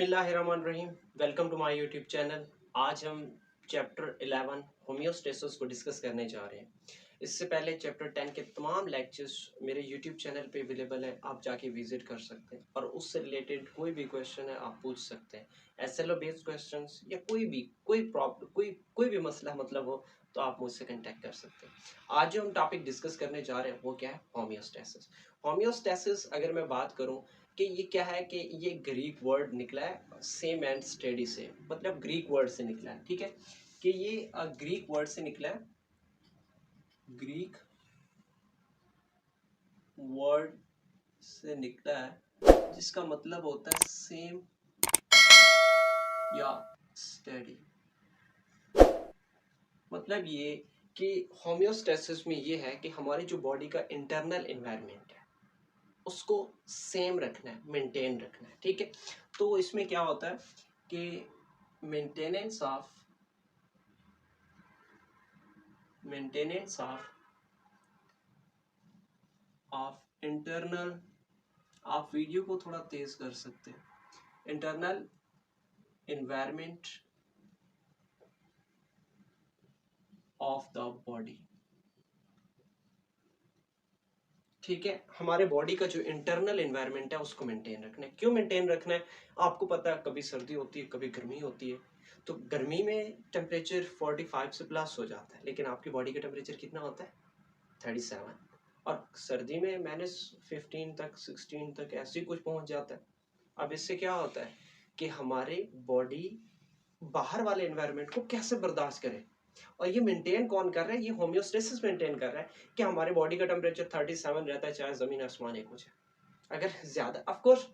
बिस्मिल्लाहिर्रहमानिर्रहीम। Welcome to my YouTube channel. आज हम चैप्टर 11 होम्योस्टेसिस को डिस्कस करने जा रहे हैं। इससे पहले चैप्टर 10 के तमाम लेक्चर्स मेरे यूट्यूब चैनल पे अवेलेबल हैं, आप जाके विजिट कर सकते हैं और उससे रिलेटेड कोई भी क्वेश्चन है आप पूछ सकते हैं। एसएलओ बेस्ड क्वेश्चंस या कोई प्रॉब्लम कोई भी मसला मतलब हो तो आप मुझसे कांटेक्ट कर सकते हैं। आज जो हम टॉपिक डिस्कस करने जा रहे हैं वो क्या है? होम्योस्टेसिस। होम्योस्टेसिस अगर मैं बात करूं कि ये क्या है कि ये ग्रीक वर्ड निकला है सेम एंड स्टेडी से, मतलब ग्रीक वर्ड से निकला है। ठीक है कि ये ग्रीक वर्ड से निकला है, ग्रीक वर्ड से निकला है जिसका मतलब होता है सेम या स्टेडी। मतलब ये कि होम्योस्टेसिस में ये है कि हमारी जो बॉडी का इंटरनल एनवायरनमेंट है उसको सेम रखना है, मेंटेन रखना है। ठीक है, तो इसमें क्या होता है कि मेंटेनेंस ऑफ इंटरनल, आप वीडियो को थोड़ा तेज कर सकते हैं, internal environment of the body. ठीक है, हमारे बॉडी का जो इंटरनल एनवायरनमेंट है उसको मेंटेन रखना है। क्यों मेंटेन रखना है? आपको पता है कभी सर्दी होती है, कभी गर्मी होती है, तो गर्मी में टेम्परेचर 45 से प्लस हो जाता है, लेकिन आपकी बॉडी का टेम्परेचर कितना होता है? 37। और सर्दी में -15 तक 16 तक ऐसे ही कुछ पहुंच जाता है। अब इससे क्या होता है कि हमारे बॉडी बाहर वाले एनवायरनमेंट को कैसे बर्दाश्त करे, और ये मेंटेन कौन कर रहा है? ये होम्योस्टेसिस मेंटेन कर रहा है कि हमारे बॉडी का टेम्परेचर 37 रहता है, चाहे जमीन आसमान एक हो जाए। अगर ज्यादा ऑफ कोर्स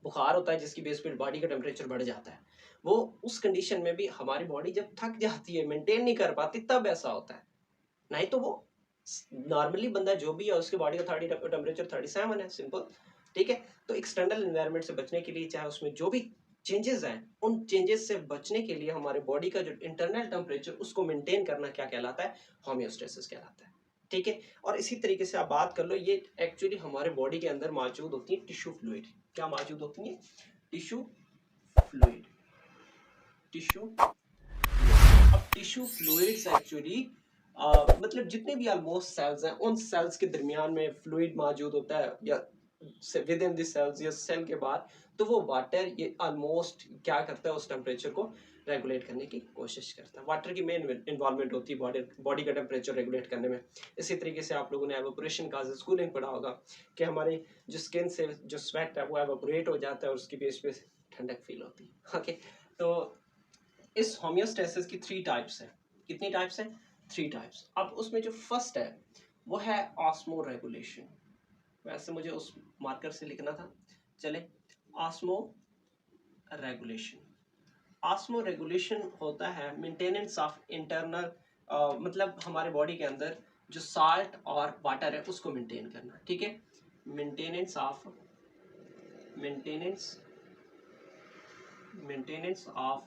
बुखार होता है जिसकी बेस पे बॉडी का टेम्परेचर बढ़ जाता है, वो उस कंडीशन में भी हमारी बॉडी जब थक जाती है, मेंटेन नहीं कर पाती, तब ऐसा होता है। नहीं तो वो नॉर्मली बंदा जो भी है उसके बॉडी का टेम्परेचर 37 है, सिंपल। ठीक है, तो एक्सटर्नल एनवायरनमेंट से बचने के लिए, चाहे उसमें जो भी चेंजेस हैं, उन चेंजेस से बचने के लिए हमारे बॉडी का जो इंटरनल टेम्परेचर उसको मेंटेन करना क्या कहलाता है? होम्योस्टेसिस कहलाता है। ठीक है, और इसी तरीके से आप बात कर लो, ये एक्चुअली हमारे बॉडी के अंदर मौजूद होती है टिश्यू फ्लूइड। क्या मौजूद होती है? Tissue fluid. टिश्यू, अब टिश्यू फ्लूइड्स एक्चुअली मतलब जितने भी ऑलमोस्ट सेल्स हैं उन सेल्स के दरमियान में फ्लूइड मौजूद होता है, या विद इन द सेल्स या सेल के बाद, तो वो वाटर ये ऑलमोस्ट क्या करता है? उस टेम्परेचर को रेगुलेट करने की कोशिश करता है। वाटर की मेन इन्वॉल्वमेंट होती है बॉडी का टेम्परेचर रेगुलेट करने में। इसी तरीके से आप लोगों ने एवापोरेशन का कूलिंग पढ़ा होगा कि हमारे जो स्किन से जो स्वेट है वो एवापोरेट हो जाता है और उसकी बेस पे ठंडक फील होती है। ओके, तो इस होम्योस्टेसिस की 3 टाइप्स है। कितनी टाइप्स है? 3 टाइप्स। अब उसमें जो फर्स्ट है वो है ऑस्मो रेगुलेशन। वैसे मुझे उस मार्कर से लिखना था, चले। ऑस्मो रेगुलेशन, ऑस्मो रेगुलेशन होता है मेंटेनेंस ऑफ इंटरनल, मतलब हमारे बॉडी के अंदर जो साल्ट और वाटर है उसको मेंटेन करना। ठीक है, maintenance of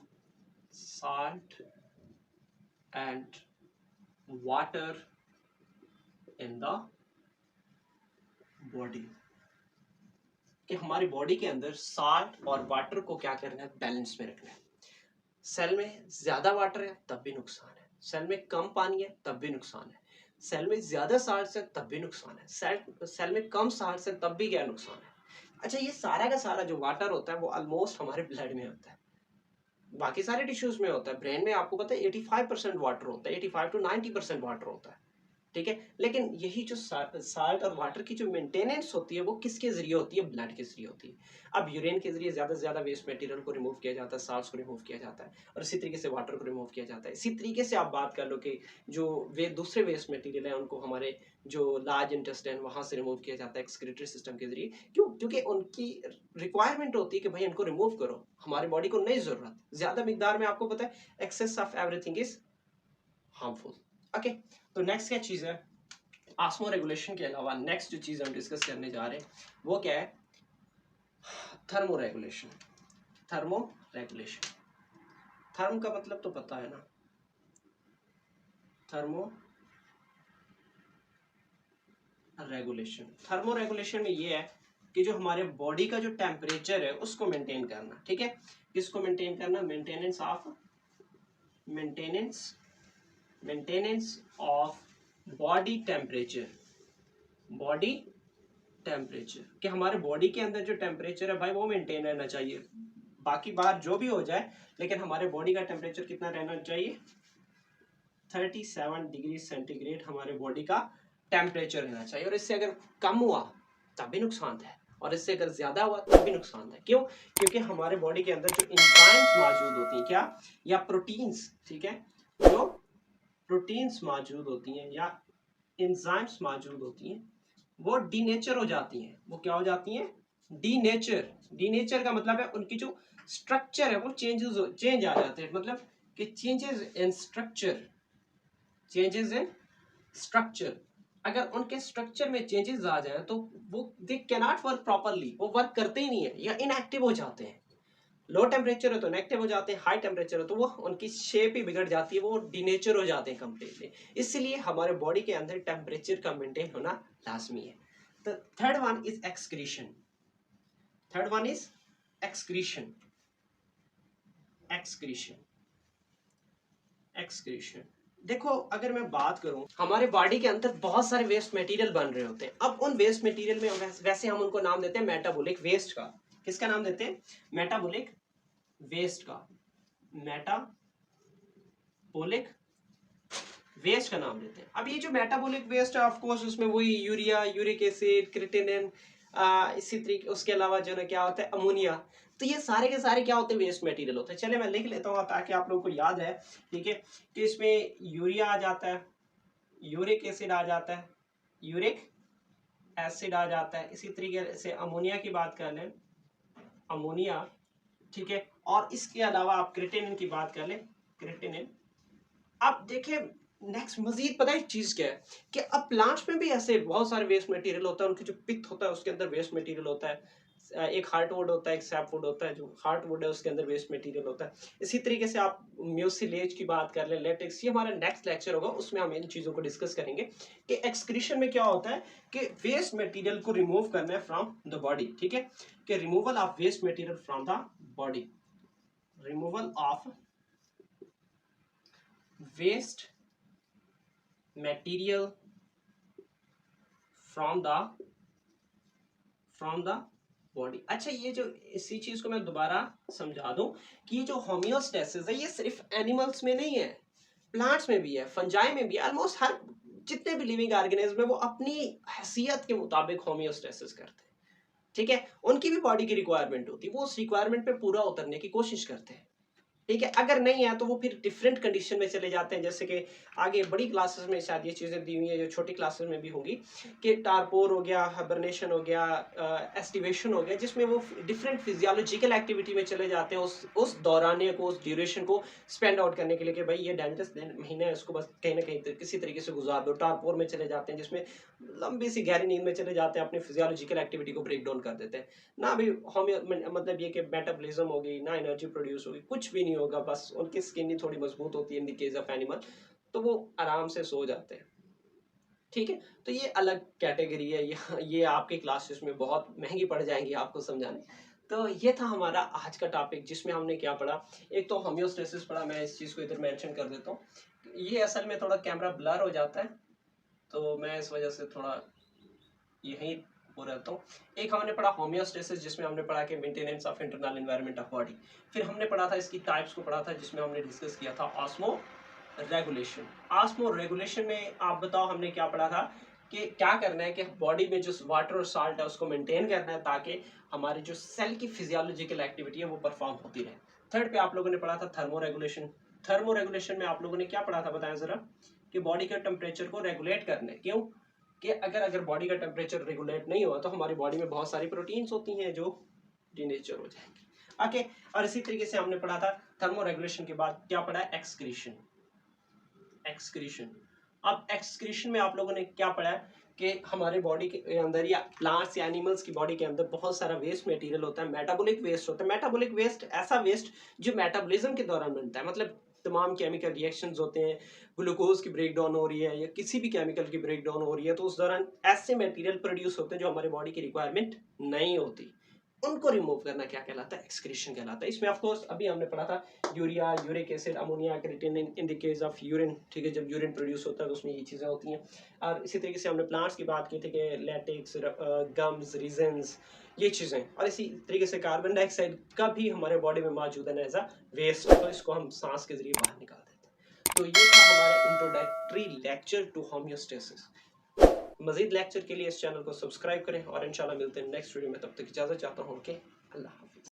salt and water in the body, कि हमारी बॉडी के अंदर साल्ट और वाटर को क्या करना है? बैलेंस में रखना है। सेल में ज्यादा वाटर है तब भी नुकसान है, सेल में कम पानी है तब भी नुकसान है, सेल में ज्यादा साल्ट है तब भी नुकसान है, सेल में कम साल्ट है तब भी क्या नुकसान है? अच्छा, ये सारा का सारा जो वाटर होता है वो ऑलमोस्ट हमारे ब्लड में होता है, बाकी सारे टिश्यूज में होता है। ब्रेन में आपको पता है 85% वाटर होता है, 85 to 90% वाटर होता है। ठीक है, लेकिन यही जो साल्ट और वाटर की जो मेंटेनेंस होती है वो किसके जरिए होती है? ब्लड के जरिए होती है। अब यूरिन के जरिए ज्यादा से ज्यादा वेस्ट मटेरियल को रिमूव किया जाता है, साल्ट्स को रिमूव किया जाता है, और इसी तरीके से वाटर को रिमूव किया जाता है। इसी तरीके से आप बात कर लो कि जो वे दूसरे वेस्ट मटेरियल है उनको हमारे जो लार्ज इंटेस्टाइन वहां से रिमूव किया जाता है एक्सक्रीटरी सिस्टम के जरिए। क्यों? क्योंकि उनकी रिक्वायरमेंट होती है कि भाई इनको रिमूव करो, हमारी बॉडी को नहीं जरूरत ज्यादा मिकदार में। आपको पता है excess of everything is harmful. Okay, तो नेक्स्ट क्या चीज है? ऑस्मो रेगुलेशन के अलावा नेक्स्ट जो चीज हम डिस्कस करने जा रहे हैं वो क्या है? Thermoregulation. Thermoregulation, therm का मतलब तो पता है ना, थर्मो रेगुलेशन। थर्मो रेगुलेशन में ये है कि जो हमारे बॉडी का जो टेम्परेचर है उसको मेंटेन करना, ठीक है। किसको मेंटेन करना? Maintenance of body temperature, body temperature, कि हमारे बॉडी के अंदर जो टेम्परेचर है भाई वो मेंटेन रहना चाहिए। बाकी बाहर जो भी हो जाए लेकिन हमारे बॉडी का टेम्परेचर कितना रहना चाहिए? 37 डिग्री सेंटीग्रेड हमारे बॉडी का टेम्परेचर रहना चाहिए। और इससे अगर कम हुआ तब भी नुकसान है, और इससे अगर ज्यादा हुआ तब भी नुकसान है। क्यों? क्योंकि हमारे बॉडी के अंदर जो एंजाइम्स मौजूद होती हैं, क्या, या प्रोटीन्स, ठीक है, जो प्रोटीन्स मौजूद होती हैं या एंजाइम्स मौजूद होती हैं वो डीनेचर हो जाती हैं। वो क्या हो जाती हैं? डीनेचर का मतलब है उनकी जो स्ट्रक्चर है वो चेंज आ जाते हैं, मतलब कि चेंजेस इन स्ट्रक्चर। अगर उनके स्ट्रक्चर में चेंजेस आ जाए तो वो they can not work properly, वो वर्क करते ही नहीं है या इनएक्टिव हो जाते हैं। लो टेम्परेचर है तो इनएक्टिव हो जाते हैं, हाई टेम्परेचर है तो वो उनकी शेप ही बिगड़ जाती है, वो डीनेचर हो जाते हैं कंप्लीटली। इसलिए हमारे बॉडी के अंदर टेम्परेचर का मेंटेन होना लाजमी है। The third one is excretion. Excretion. देखो अगर मैं बात करूं, हमारे बॉडी के अंदर बहुत सारे वेस्ट मटेरियल बन रहे होते हैं। अब उन वेस्ट मटेरियल में वैसे हम उनको नाम देते हैं मेटाबॉलिक वेस्ट का। किसका नाम देते हैं? मेटाबॉलिक वेस्ट का। मेटाबॉलिक वेस्ट का नाम देते हैं। अब ये जो मेटाबॉलिक वेस्ट है ऑफ कोर्स उसमें वही यूरिया, यूरिक एसिड, क्रिएटिनिन, इसी तरीके उसके अलावा जो ना क्या होता है अमोनिया। तो ये सारे के सारे क्या होते हैं? वेस्ट मटेरियल होते हैं। चले मैं लिख लेता हूँ ताकि आप लोगों को याद है, ठीक है, कि इसमें यूरिया आ जाता है, यूरिक एसिड आ जाता है, यूरिक एसिड आ जाता है, इसी तरीके से अमोनिया की बात कर लें, अमोनिया, ठीक है, और इसके अलावा आप क्रिएटिनिन की बात कर लें, क्रिएटिनिन। अब देखिए नेक्स्ट मजीद पता है चीज क्या है कि अब प्लांट्स में भी ऐसे बहुत सारे वेस्ट मटेरियल होता है। उनकी जो पित्त होता है उसके अंदर वेस्ट मटेरियल होता है, एक हार्टवुड होता है, एक सैपवुड होता है। जो हार्टवुड है उसके अंदर वेस्ट मटेरियल होता है। इसी तरीके से आप म्यूसिलेज की बात कर लें, लेटेक्स, ये हमारा नेक्स्ट लेक्चर होगा, उसमें हम इन चीजों को डिस्कस करेंगे कि एक्सक्रीशन में क्या होता है कि वेस्ट मटेरियल को रिमूव करना है फ्रॉम द बॉडी, ठीक है, कि removal of waste material from the body, removal of waste material from the body. अच्छा, ये जो इसी चीज को मैं दोबारा समझा दूं कि ये जो होम्योस्टेसिस है ये सिर्फ एनिमल्स में नहीं है, प्लांट्स में भी है, फंजाई में भी है। ऑलमोस्ट हर जितने भी लिविंग ऑर्गेनिज्म है वो अपनी हैसियत के मुताबिक होम्योस्टेसिस करते हैं, ठीक है। उनकी भी बॉडी की रिक्वायरमेंट होती है, वो उस रिक्वायरमेंट पे पूरा उतरने की कोशिश करते हैं, ठीक है। अगर नहीं है तो वो फिर डिफरेंट कंडीशन में चले जाते हैं। जैसे कि आगे बड़ी क्लासेस में शायद ये चीज़ें दी हुई हैं, जो छोटी क्लासेस में भी होंगी, कि टारपोर हो गया, हाइबरनेशन हो गया, एस्टिवेशन हो गया, जिसमें वो डिफरेंट फिजियोलॉजिकल एक्टिविटी में चले जाते हैं उस दौरानिए को, उस ड्यूरेशन को स्पेंड आउट करने के लिए कि भाई ये डेंजरस महीना है, इसको बस कहीं ना कहीं किसी तरीके से गुजार दो। टारपोर में चले जाते हैं जिसमें लंबी सी गहरी नींद में चले जाते हैं, अपनी फिजियोलॉजिकल एक्टिविटी को ब्रेक डाउन कर देते हैं। ना भी होम्यो मतलब ये कि मेटाबॉलिज्म होगी, ना एनर्जी प्रोड्यूस होगी, कुछ भी नहीं होगा, बस उनकी स्किन ही थोड़ी मजबूत होती है in the case of animal, तो वो आराम से सो जाते हैं, ठीक है। तो ये अलग कैटेगरी है, ये आपके क्लासेस में बहुत महंगी पड़ जाएंगी आपको समझाने। तो ये था हमारा आज का टॉपिक जिसमें हमने क्या पढ़ा। एक तो होम्योस्टेसिस पढ़ा, मैं इस चीज़ को इधर मेंशन कर देता हूँ। ये असल में थोड़ा कैमरा ब्लर हो जाता है तो मैं इस वजह से थोड़ा यहीं हो रहता हूँ। एक हमने पढ़ा होम्योस्टेसिस जिसमें हमने पढ़ा कि maintenance of internal environment of body. फिर हमने पढ़ा था इसकी टाइप्स को पढ़ा था जिसमें हमने डिस्कस किया था ऑस्मो रेगुलेशन। ऑस्मो रेगुलेशन में आप बताओ हमने क्या पढ़ा था कि क्या करना है कि बॉडी में जो वाटर और साल्ट है उसको मेंटेन करना है ताकि हमारी जो सेल की फिजियोलॉजिकल एक्टिविटी है वो परफॉर्म होती रहे। थर्ड पे आप लोगों ने पढ़ा था थर्मो रेगुलेशन। थर्मो रेगुलेशन में आप लोगों ने क्या पढ़ा था बताएं जरा, कि बॉडी के टेम्परेचर को रेगुलेट करना है। क्यों? कि अगर बॉडी का टेम्परेचर रेगुलेट नहीं हुआ तो हमारी बॉडी में बहुत सारी प्रोटीन्स होती हैं जो डीनेचर हो जाएंगी, ओके। और इसी तरीके से हमने पढ़ा था थर्मो रेगुलेशन के बाद क्या पढ़ा है, एक्सक्रीशन। अब एक्सक्रीशन में आप लोगों ने क्या पढ़ा है कि हमारे बॉडी के अंदर या प्लांट्स या एनिमल्स की बॉडी के अंदर बहुत सारा वेस्ट मटेरियल होता है, मेटाबॉलिक वेस्ट होता है। मेटाबॉलिक वेस्ट ऐसा वेस्ट जो मेटाबॉलिज्म के दौरान बनता है, मतलब तमाम केमिकल रिएक्शंस होते हैं, ग्लूकोज की ब्रेक डाउन हो रही है या किसी भी केमिकल की ब्रेक डाउन हो रही है, तो उस दौरान ऐसे मटेरियल प्रोड्यूस होते हैं जो हमारे बॉडी की रिक्वायरमेंट नहीं होती। उनको रिमूव करना क्या कहलाता है? एक्सक्रीशन कहलाता है। इसमें ऑफ कोर्स अभी हमने पढ़ा था urea, uric acid, ammonia, creatinine in the case of urine, ठीक है, जब यूरिन प्रोड्यूस होता है तो उसमें ये चीज़ें होती हैं। और इसी तरीके से हमने प्लांट्स की बात की थी कि लैटेक्स, गम्स, रीजन्स, ये चीज़ें, और इसी तरीके से कार्बन डाइऑक्साइड का भी हमारे बॉडी में मौजूद है एज अ वेस्ट, तो इसको हम सांस के जरिए बाहर निकाल देते हैं। तो ये था हमारा introductory lecture to homeostasis. Majeed lecture के लिए इस चैनल को सब्सक्राइब करें और इंशाल्लाह मिलते हैं नेक्स्ट वीडियो में। तब तक इजाज़त चाहता हूँ। ओके, अल्लाह हाफिज़।